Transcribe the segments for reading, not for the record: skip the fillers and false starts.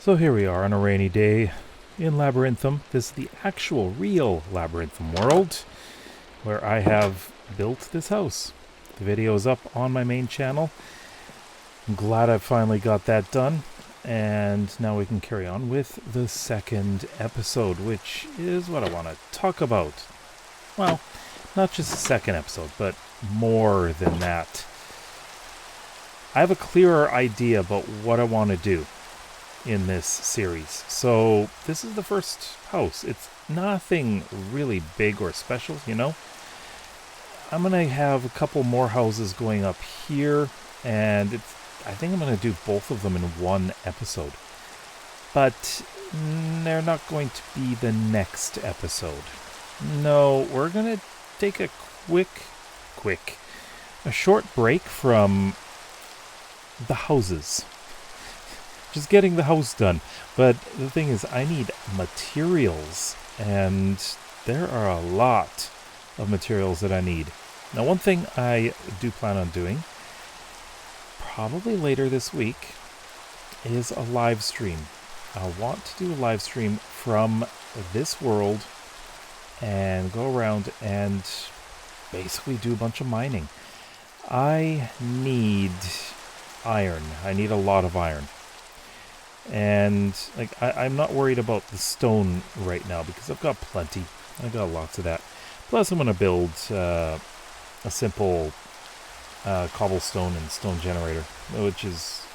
So here we are on a rainy day in Labyrinthum. This is the actual, real Labyrinthum world where I have built this house. The video is up on my main channel. I'm glad I finally got that done. And now we can carry on with the second episode, which is what I want to talk about. Well, not just the second episode, but more than that. I have a clearer idea about what I want to do in this series. So this is the first house. It's nothing really big or special, you know. I'm going to have a couple more houses going up here, and I think I'm going to do both of them in one episode. But they're not going to be the next episode. No, we're going to take a short break from the houses. Just getting the house done. But the thing is, I need materials, and there are a lot of materials that I need. Now, one thing I do plan on doing, probably later this week, is a live stream. I want to do a live stream from this world and go around and basically do a bunch of mining. I need iron. I need a lot of iron. And I'm not worried about the stone right now because I've got plenty. I've got lots of that. Plus I'm going to build a simple cobblestone and stone generator, which is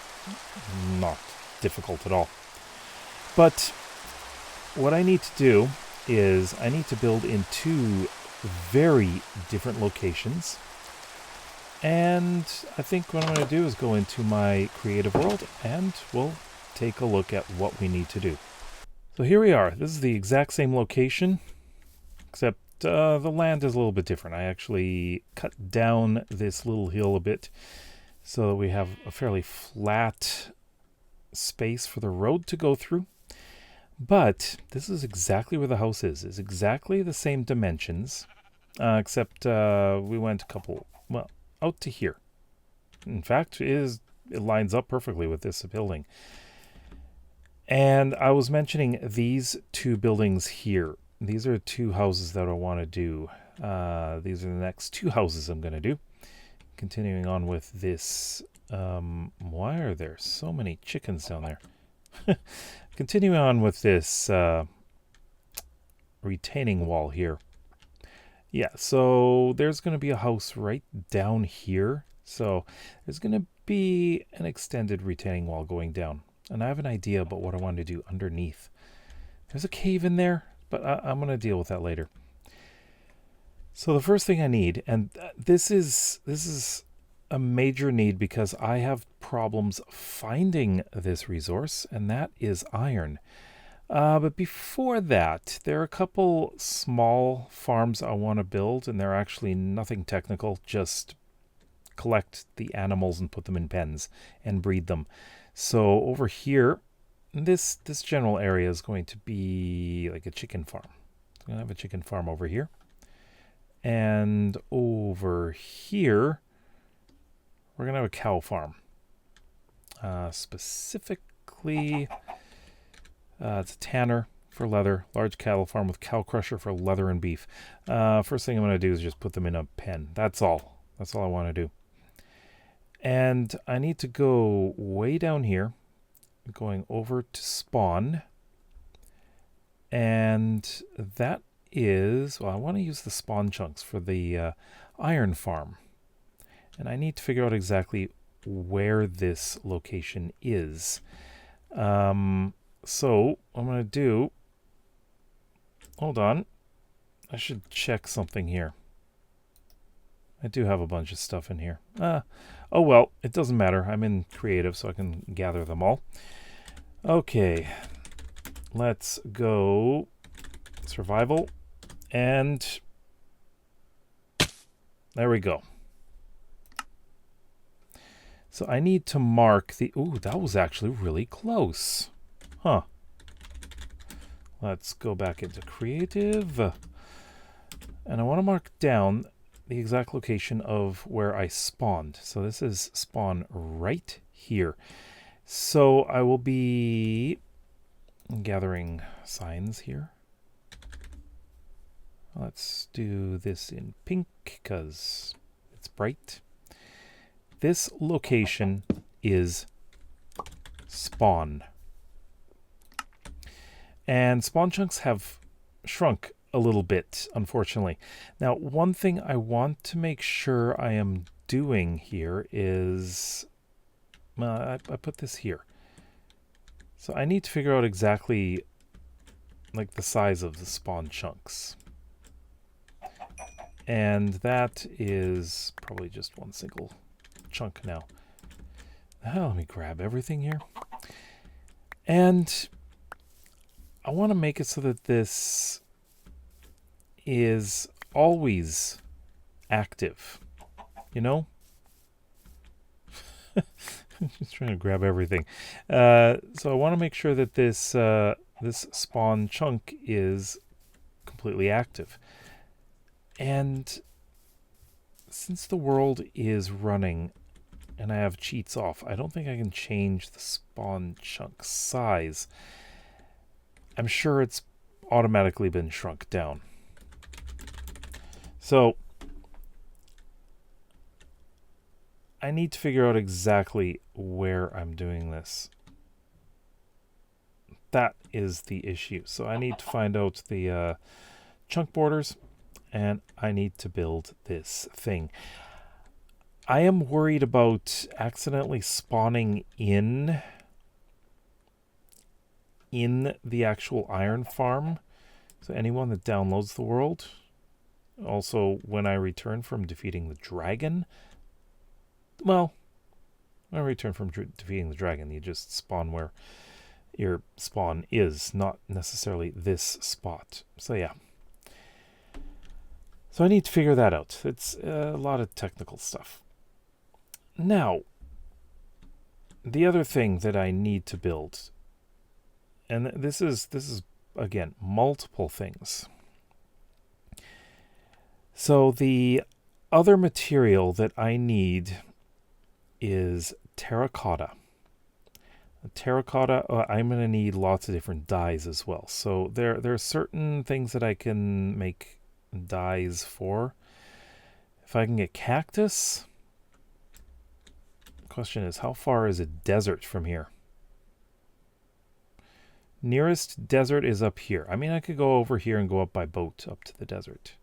not difficult at all. But what I need to do is I need to build in two very different locations. And I think what I'm going to do is go into my creative world and we'll take a look at what we need to do. So here we are. This is the exact same location, except the land is a little bit different. I actually cut down this little hill a bit so that we have a fairly flat space for the road to go through. But this is exactly where the house is. It's exactly the same dimensions, except we went out to here. In fact, it lines up perfectly with this building. And I was mentioning these two buildings here. These are two houses that I want to do. These are the next two houses I'm going to do. Continuing on with this. Why are there so many chickens down there? Continuing on with this retaining wall here. Yeah, so there's going to be a house right down here. So there's going to be an extended retaining wall going down. And I have an idea about what I want to do underneath. There's a cave in there, but I'm going to deal with that later. So the first thing I need, and this is a major need because I have problems finding this resource, and that is iron. But before that, there are a couple small farms I want to build, and they're actually nothing technical, just collect the animals and put them in pens and breed them. So over here, this general area is going to be like a chicken farm. So I'm going to have a chicken farm over here. And over here, we're going to have a cow farm. Specifically, it's a tanner for leather, large cattle farm with cow crusher for leather and beef. First thing I'm going to do is just put them in a pen. That's all. That's all I want to do. And I need to go way down here, going over to spawn. And that is, well, I want to use the spawn chunks for the iron farm. And I need to figure out exactly where this location is. So what I'm going to do, hold on, I should check something here. I do have a bunch of stuff in here. Oh well, it doesn't matter. I'm in creative, so I can gather them all. Okay, let's go survival, and there we go. So I need to mark the... Ooh, that was actually really close. Huh. Let's go back into creative. And I want to mark down the exact location of where I spawned. So this is spawn right here. So I will be gathering signs here. Let's do this in pink because it's bright. This location is spawn. And spawn chunks have shrunk a little bit, unfortunately. Now, one thing I want to make sure I am doing here is... I put this here. So I need to figure out exactly like the size of the spawn chunks. And that is probably just one single chunk now. Let me grab everything here. And I want to make it so that this is always active. You know? Just trying to grab everything. So I want to make sure that this this spawn chunk is completely active. And since the world is running and I have cheats off, I don't think I can change the spawn chunk size. I'm sure it's automatically been shrunk down. So I need to figure out exactly where I'm doing this. That is the issue. So I need to find out the chunk borders, and I need to build this thing. I am worried about accidentally spawning in the actual iron farm. So anyone that downloads the world, also when I return from defeating the dragon, well, when I return from defeating the dragon, you just spawn where your spawn is, not necessarily this spot. So yeah. So I need to figure that out. It's a lot of technical stuff. Now, the other thing that I need to build, and this is again multiple things. So the other material that I need is terracotta. Terracotta, I'm going to need lots of different dyes as well. So there are certain things that I can make dyes for. If I can get cactus, the question is, how far is a desert from here? Nearest desert is up here. I mean, I could go over here and go up by boat up to the desert.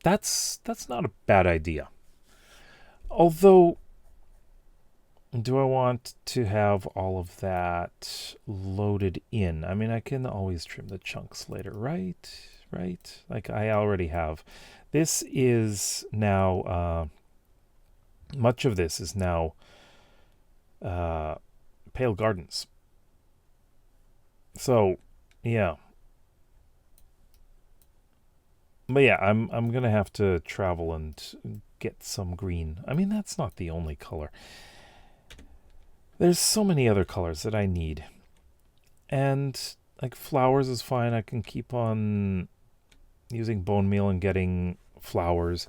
That's not a bad idea. Although, do I want to have all of that loaded in? I mean, I can always trim the chunks later, right? Like I already have. This is now, much of this is now Pale Gardens. So, yeah. But yeah, I'm gonna have to travel and get some green. I mean, that's not the only color. There's so many other colors that I need. And like flowers is fine. I can keep on using bone meal and getting flowers.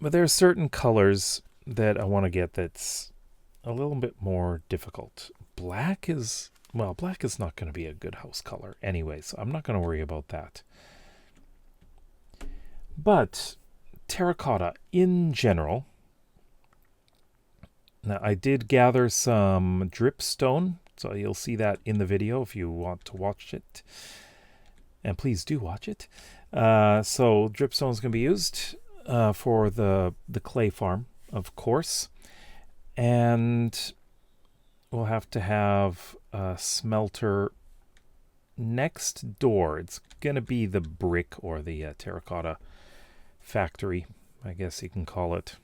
But there are certain colors that I want to get that's a little bit more difficult. Black is not going to be a good house color anyway, so I'm not going to worry about that. But terracotta in general. Now, I did gather some dripstone, so you'll see that in the video if you want to watch it. And please do watch it. So dripstone is going to be used for the clay farm, of course. And we'll have to have a smelter next door. It's going to be the brick or the terracotta factory, I guess you can call it.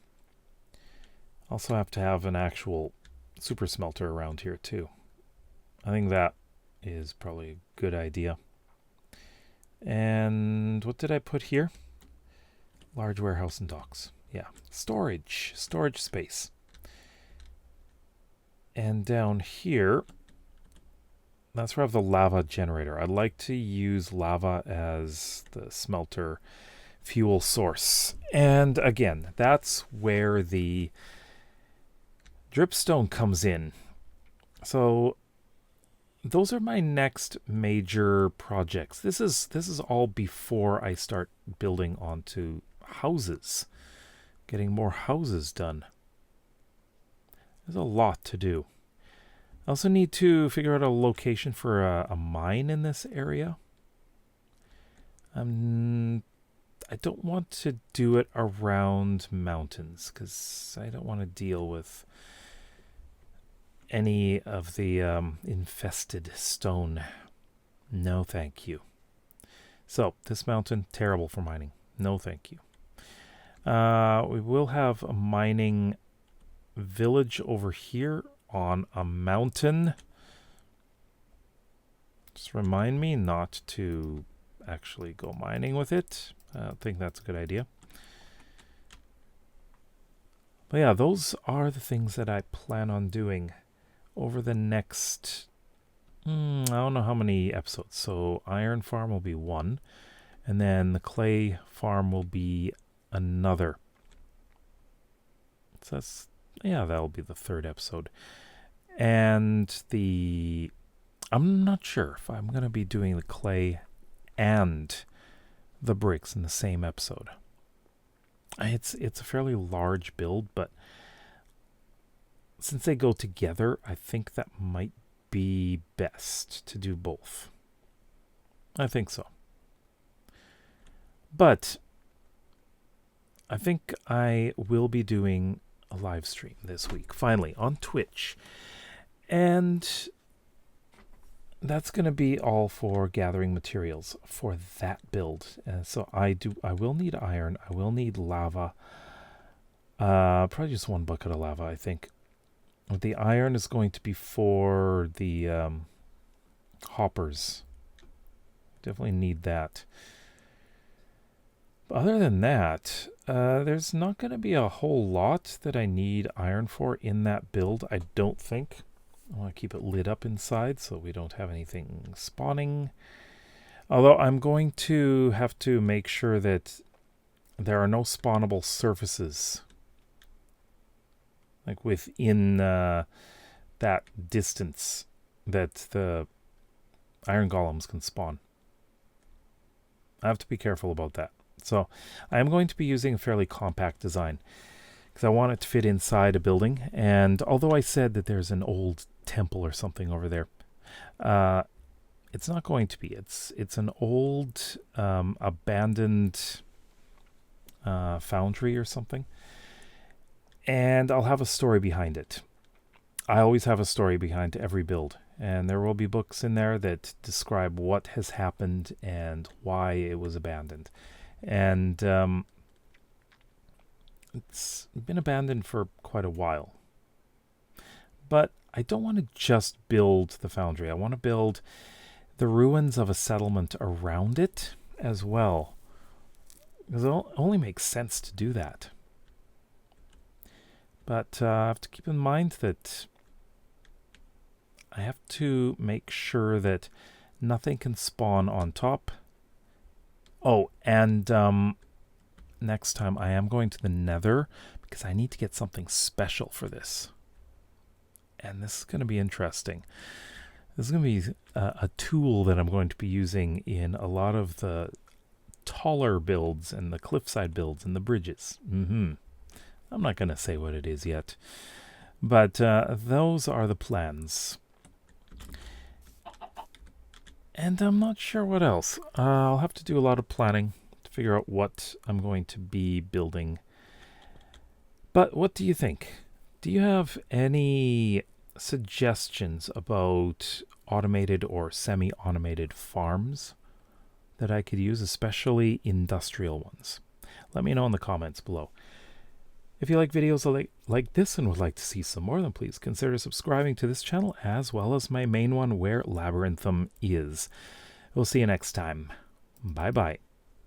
Also have to have an actual super smelter around here too. I think that is probably a good idea. And what did I put here? Large warehouse and docks. Yeah, storage space. And down here, that's where I have the lava generator. I'd like to use lava as the smelter fuel source. And again, that's where the dripstone comes in. So those are my next major projects. This is all before I start building onto houses, getting more houses done. There's a lot to do. I also need to figure out a location for a mine in this area. I don't want to do it around mountains because I don't want to deal with any of the infested stone. No, thank you. So, this mountain, terrible for mining. No, thank you. We will have a mining village over here on a mountain. Just remind me not to actually go mining with it. I don't think that's a good idea. But yeah, those are the things that I plan on doing over the next, I don't know how many episodes. So Iron Farm will be one, and then the Clay Farm will be another. So that's, yeah, that'll be the third episode. And I'm not sure if I'm going to be doing the clay and the bricks in the same episode. It's a fairly large build, but since they go together, I think that might be best to do both. I think so. But I think I will be doing a live stream this week, finally, on Twitch. And that's going to be all for gathering materials for that build. So I will need iron. I will need lava. Probably just one bucket of lava, I think. The iron is going to be for the hoppers. Definitely need that. But other than that, there's not going to be a whole lot that I need iron for in that build, I don't think. I want to keep it lit up inside so we don't have anything spawning. Although I'm going to have to make sure that there are no spawnable surfaces, like within that distance that the iron golems can spawn. I have to be careful about that. So I am going to be using a fairly compact design because I want it to fit inside a building. And although I said that there's an old temple or something over there, it's not going to be. It's an old abandoned foundry or something. And I'll have a story behind it. I always have a story behind every build. And there will be books in there that describe what has happened and why it was abandoned. And it's been abandoned for quite a while. But I don't want to just build the foundry. I want to build the ruins of a settlement around it as well. Because it only makes sense to do that. But I have to keep in mind that I have to make sure that nothing can spawn on top. Oh, and next time I am going to the Nether because I need to get something special for this. And this is going to be interesting. This is going to be a tool that I'm going to be using in a lot of the taller builds and the cliffside builds and the bridges. I'm not going to say what it is yet. But those are the plans. And I'm not sure what else. I'll have to do a lot of planning to figure out what I'm going to be building. But what do you think? Do you have any suggestions about automated or semi-automated farms that I could use, especially industrial ones? Let me know in the comments below. If you like videos like this and would like to see some more, then please consider subscribing to this channel as well as my main one where Labyrinthum is. We'll see you next time. Bye-bye.